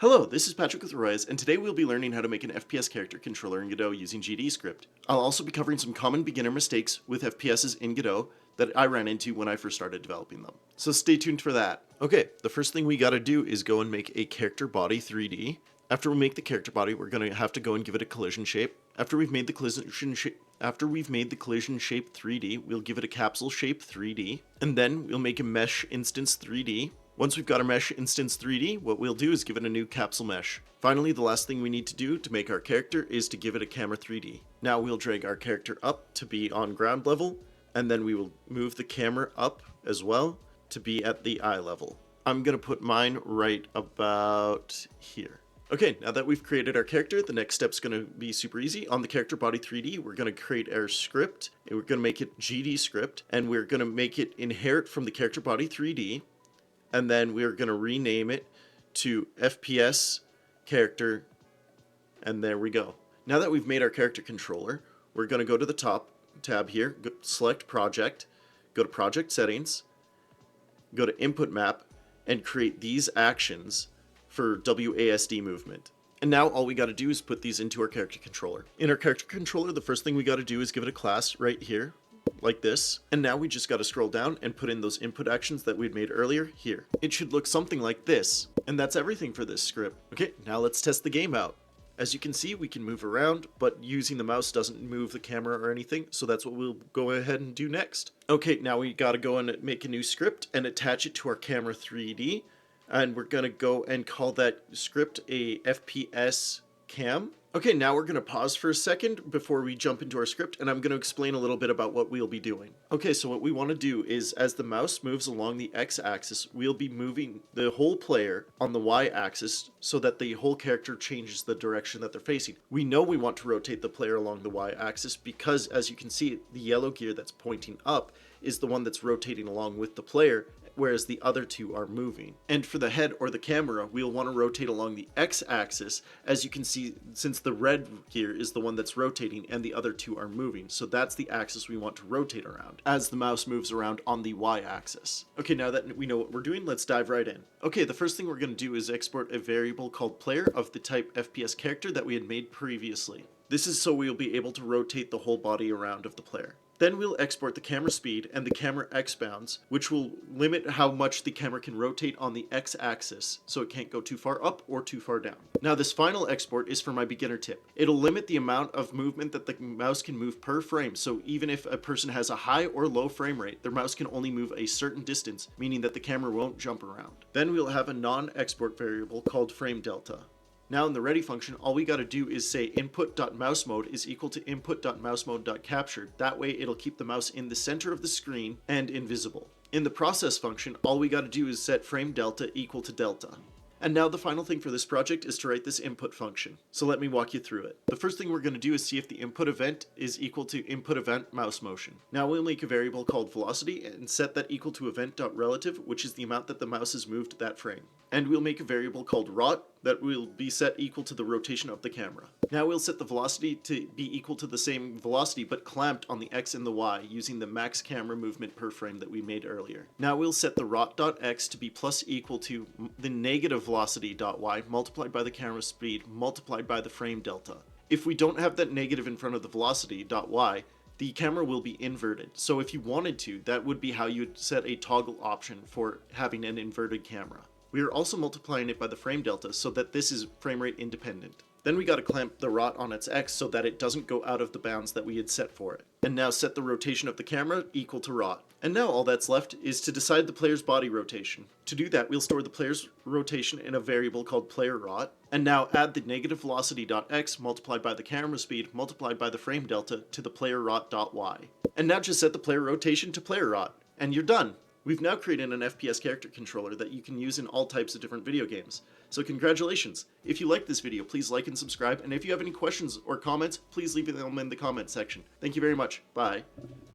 Hello, this is Patrick with Royce, and today we'll be learning how to make an FPS character controller in Godot using GD script. I'll also be covering some common beginner mistakes with FPSs in Godot that I ran into when I first started developing them. So stay tuned for that. Okay, the first thing we gotta do is go and make a character body 3D. After we make the character body, we're gonna have to go and give it a collision shape. After we've made the collision shape 3D, we'll give it a capsule shape 3D, and then we'll make a mesh instance 3D. Once we've got our mesh instance 3D, what we'll do is give it a new capsule mesh. Finally, the last thing we need to do to make our character is to give it a camera 3D. Now we'll drag our character up to be on ground level, and then we will move the camera up as well to be at the eye level. I'm gonna put mine right about here. Okay, now that we've created our character, the next step's gonna be super easy. On the character body 3D, we're gonna create our script, and we're gonna make it GD script, and we're gonna make it inherit from the character body 3D, and then we're gonna rename it to FPS character, and there we go. Now that we've made our character controller, we're gonna go to the top tab here, select project, go to project settings, go to input map, and create these actions for WASD movement. And now all we got to do is put these into our character controller. In our character controller, the first thing we got to do is give it a class right here, like this. And now we just got to scroll down and put in those input actions that we'd made earlier here. It should look something like this. And that's everything for this script. Okay, now let's test the game out. As you can see, we can move around, but using the mouse doesn't move the camera or anything, so that's what we'll go ahead and do next. Okay, now we gotta go and make a new script and attach it to our camera 3D, and we're gonna go and call that script a FPS cam. Okay, now we're gonna pause for a second before we jump into our script, and I'm gonna explain a little bit about what we'll be doing. Okay, so what we wanna do is, as the mouse moves along the X-axis, we'll be moving the whole player on the Y-axis so that the whole character changes the direction that they're facing. We know we want to rotate the player along the Y-axis because, as you can see, the yellow gear that's pointing up is the one that's rotating along with the player, whereas the other two are moving. And for the head or the camera, we'll want to rotate along the X-axis, as you can see, since the red gear is the one that's rotating and the other two are moving. So that's the axis we want to rotate around, as the mouse moves around on the Y-axis. Okay, now that we know what we're doing, let's dive right in. Okay, the first thing we're going to do is export a variable called player of the type FPS character that we had made previously. This is so we'll be able to rotate the whole body around of the player. Then we'll export the camera speed and the camera X bounds, which will limit how much the camera can rotate on the X axis, so it can't go too far up or too far down. Now this final export is for my beginner tip. It'll limit the amount of movement that the mouse can move per frame, so even if a person has a high or low frame rate, their mouse can only move a certain distance, meaning that the camera won't jump around. Then we'll have a non-export variable called frame delta. Now in the ready function, all we gotta do is say input.mousemode is equal to input.mousemode.captured. That way it'll keep the mouse in the center of the screen and invisible. In the process function, all we gotta do is set frame delta equal to delta. And now the final thing for this project is to write this input function. So let me walk you through it. The first thing we're going to do is see if the input event is equal to input event mouse motion. Now we'll make a variable called velocity and set that equal to event.relative, which is the amount that the mouse has moved that frame. And we'll make a variable called rot that will be set equal to the rotation of the camera. Now we'll set the velocity to be equal to the same velocity but clamped on the X and the Y using the max camera movement per frame that we made earlier. Now we'll set the rot.x to be plus equal to the negative velocity.y multiplied by the camera speed multiplied by the frame delta. If we don't have that negative in front of the velocity.y, the camera will be inverted. So if you wanted to, that would be how you'd set a toggle option for having an inverted camera. We are also multiplying it by the frame delta so that this is frame rate independent. Then we gotta clamp the rot on its X so that it doesn't go out of the bounds that we had set for it. And now set the rotation of the camera equal to rot. And now all that's left is to decide the player's body rotation. To do that, we'll store the player's rotation in a variable called player rot, and now add the negative velocity.x multiplied by the camera speed multiplied by the frame delta to the player rot.y. And now just set the player rotation to player rot, and you're done. We've now created an FPS character controller that you can use in all types of different video games. So congratulations! If you liked this video, please like and subscribe, and if you have any questions or comments, please leave them in the comment section. Thank you very much. Bye.